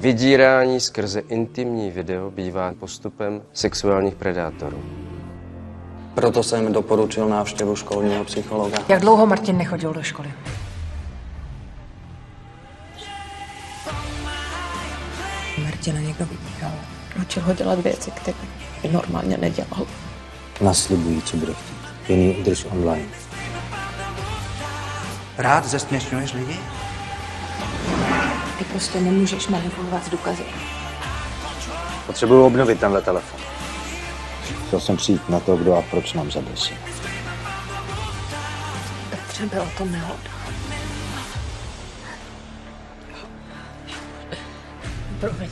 Vydírání skrze intimní video bývá postupem sexuálních predátorů. Proto jsem doporučil návštěvu školního psychologa. Jak dlouho Martin nechodil do školy? Martina někdo vydíral. Učil ho dělat věci, které by normálně nedělal. Naslibují, co bude chtít. Jen ji udrž online. Rád zesměšňuješ lidi? Ty prostě nemůžeš manipulovat s důkazy. Potřebuju obnovit tenhle telefon. Chtěl jsem přijít na to, kdo a proč nám zabrsil. Petře, byla to nehoda. Promiň.